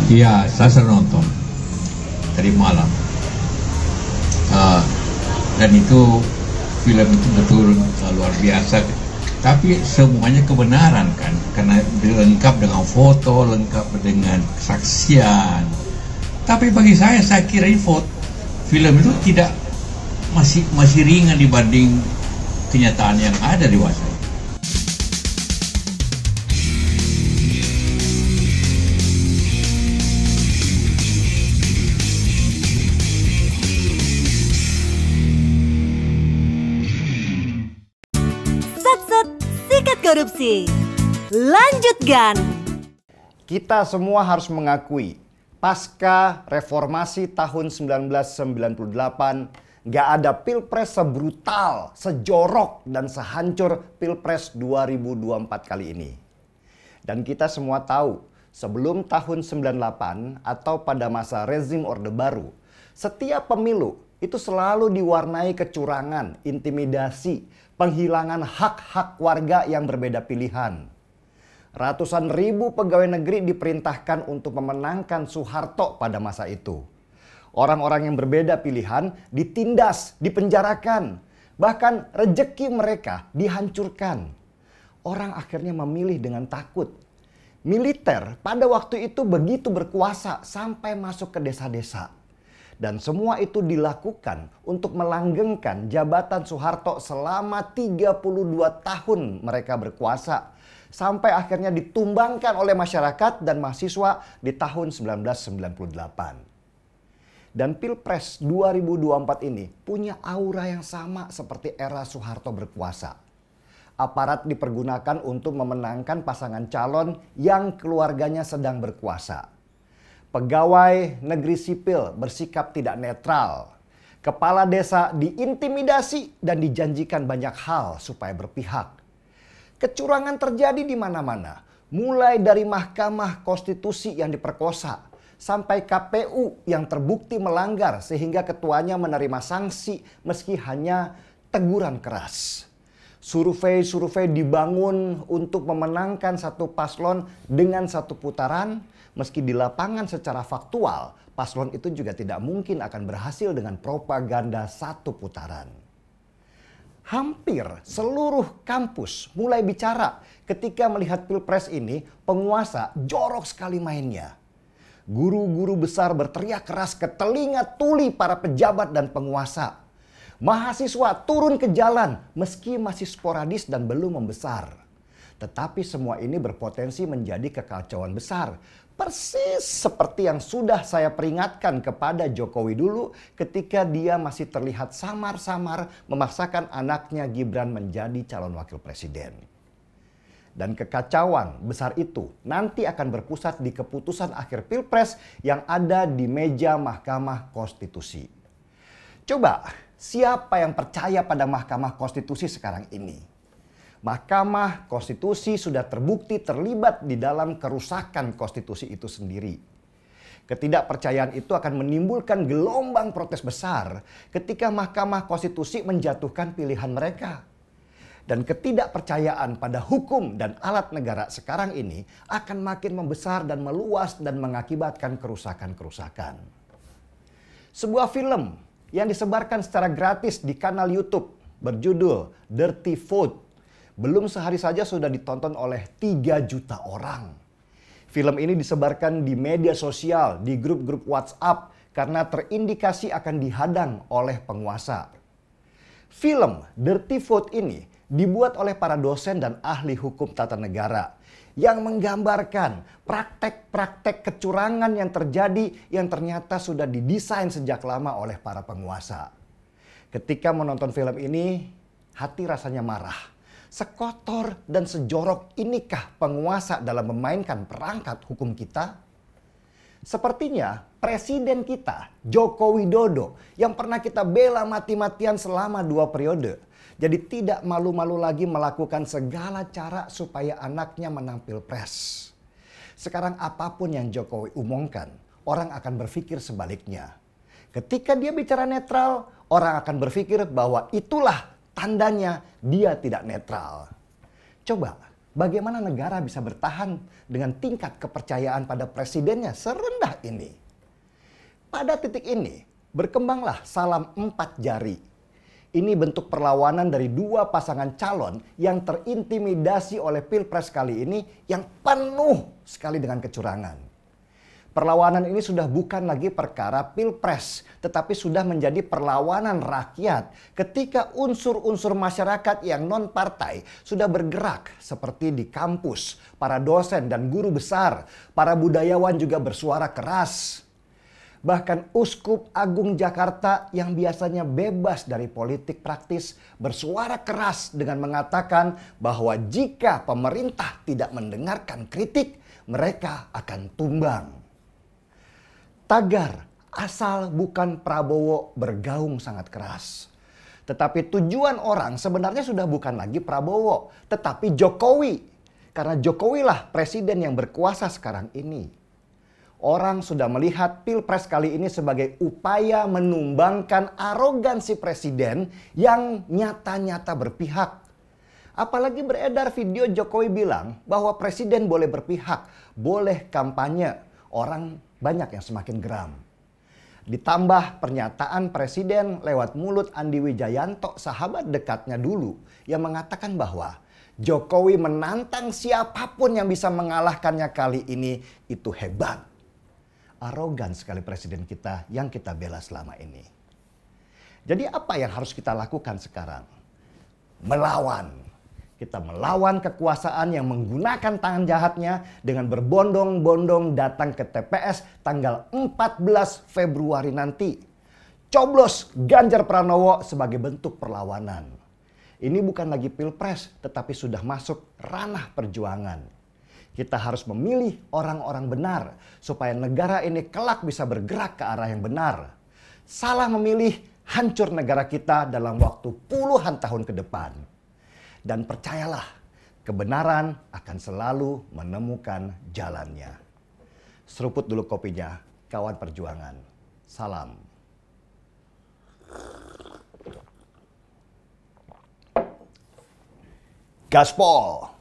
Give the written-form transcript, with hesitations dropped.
Iya, saya sudah nonton tadi malam. Uh, dan itu film itu betul luar biasa. Tapi semuanya kebenaran kan, karena lengkap dengan foto, lengkap dengan kesaksian. Tapi bagi saya kira film itu tidak masih ringan dibanding kenyataan yang ada di masa. Sikat korupsi. Lanjutkan. Kita semua harus mengakui, pasca reformasi tahun 1998, gak ada pilpres sebrutal, sejorok, dan sehancur pilpres 2024 kali ini. Dan kita semua tahu, sebelum tahun 98 atau pada masa rezim Orde Baru, setiap pemilu itu selalu diwarnai kecurangan, intimidasi, penghilangan hak-hak warga yang berbeda pilihan. Ratusan ribu pegawai negeri diperintahkan untuk memenangkan Soeharto pada masa itu. Orang-orang yang berbeda pilihan ditindas, dipenjarakan. Bahkan rejeki mereka dihancurkan. Orang akhirnya memilih dengan takut. Militer pada waktu itu begitu berkuasa sampai masuk ke desa-desa. Dan semua itu dilakukan untuk melanggengkan jabatan Soeharto selama 32 tahun mereka berkuasa. Sampai akhirnya ditumbangkan oleh masyarakat dan mahasiswa di tahun 1998. Dan Pilpres 2024 ini punya aura yang sama seperti era Soeharto berkuasa. Aparat dipergunakan untuk memenangkan pasangan calon yang keluarganya sedang berkuasa. Pegawai negeri sipil bersikap tidak netral. Kepala desa diintimidasi dan dijanjikan banyak hal supaya berpihak. Kecurangan terjadi di mana-mana. Mulai dari Mahkamah Konstitusi yang diperkosa sampai KPU yang terbukti melanggar sehingga ketuanya menerima sanksi meski hanya teguran keras. Survei-survei dibangun untuk memenangkan satu paslon dengan satu putaran. Meski di lapangan secara faktual, paslon itu juga tidak mungkin akan berhasil dengan propaganda satu putaran. Hampir seluruh kampus mulai bicara ketika melihat pilpres ini, penguasa jorok sekali mainnya. Guru-guru besar berteriak keras ke telinga tuli para pejabat dan penguasa. Mahasiswa turun ke jalan meski masih sporadis dan belum membesar. Tetapi semua ini berpotensi menjadi kekacauan besar. Persis seperti yang sudah saya peringatkan kepada Jokowi dulu ketika dia masih terlihat samar-samar memaksakan anaknya Gibran menjadi calon wakil presiden. Dan kekacauan besar itu nanti akan berpusat di keputusan akhir pilpres yang ada di meja Mahkamah Konstitusi. Coba, siapa yang percaya pada Mahkamah Konstitusi sekarang ini? Mahkamah Konstitusi sudah terbukti terlibat di dalam kerusakan konstitusi itu sendiri. Ketidakpercayaan itu akan menimbulkan gelombang protes besar ketika Mahkamah Konstitusi menjatuhkan pilihan mereka. Dan ketidakpercayaan pada hukum dan alat negara sekarang ini akan makin membesar dan meluas dan mengakibatkan kerusakan-kerusakan. Sebuah film yang disebarkan secara gratis di kanal YouTube berjudul Dirty Vote belum sehari saja sudah ditonton oleh 3 juta orang. Film ini disebarkan di media sosial, di grup-grup WhatsApp karena terindikasi akan dihadang oleh penguasa. Film Dirty Vote ini dibuat oleh para dosen dan ahli hukum tata negara yang menggambarkan praktek-praktek kecurangan yang terjadi yang ternyata sudah didesain sejak lama oleh para penguasa. Ketika menonton film ini, hati rasanya marah. Sekotor dan sejorok inikah penguasa dalam memainkan perangkat hukum kita? Sepertinya presiden kita, Joko Widodo, yang pernah kita bela mati-matian selama 2 periode. Jadi tidak malu-malu lagi melakukan segala cara supaya anaknya menang pilpres. Sekarang apapun yang Jokowi umumkan, orang akan berpikir sebaliknya. Ketika dia bicara netral, orang akan berpikir bahwa itulah tandanya dia tidak netral. Coba Bagaimana negara bisa bertahan dengan tingkat kepercayaan pada presidennya serendah ini? Pada titik ini, berkembanglah salam 4 jari. Ini bentuk perlawanan dari dua pasangan calon yang terintimidasi oleh Pilpres kali ini yang penuh sekali dengan kecurangan. Perlawanan ini sudah bukan lagi perkara Pilpres, tetapi sudah menjadi perlawanan rakyat ketika unsur-unsur masyarakat yang non-partai sudah bergerak seperti di kampus, para dosen dan guru besar, para budayawan juga bersuara keras. Bahkan Uskup Agung Jakarta yang biasanya bebas dari politik praktis bersuara keras dengan mengatakan bahwa jika pemerintah tidak mendengarkan kritik, mereka akan tumbang. Tagar asal bukan Prabowo bergaung sangat keras. Tetapi tujuan orang sebenarnya sudah bukan lagi Prabowo, tetapi Jokowi. Karena Jokowi lah presiden yang berkuasa sekarang ini. Orang sudah melihat Pilpres kali ini sebagai upaya menumbangkan arogansi presiden yang nyata-nyata berpihak. Apalagi beredar video Jokowi bilang bahwa presiden boleh berpihak, boleh kampanye. Orang banyak yang semakin geram. Ditambah pernyataan presiden lewat mulut Andi Wijayanto, sahabat dekatnya dulu, yang mengatakan bahwa Jokowi menantang siapapun yang bisa mengalahkannya kali ini itu hebat. Arogan sekali presiden kita yang kita bela selama ini. Jadi apa yang harus kita lakukan sekarang? Melawan. Kita melawan kekuasaan yang menggunakan tangan jahatnya dengan berbondong-bondong datang ke TPS tanggal 14 Februari nanti. Coblos Ganjar Pranowo sebagai bentuk perlawanan. Ini bukan lagi Pilpres, tetapi sudah masuk ranah perjuangan. Kita harus memilih orang-orang benar supaya negara ini kelak bisa bergerak ke arah yang benar. Salah memilih, hancur negara kita dalam waktu puluhan tahun ke depan. Dan percayalah, kebenaran akan selalu menemukan jalannya. Seruput dulu kopinya, kawan perjuangan. Salam. Gaspol.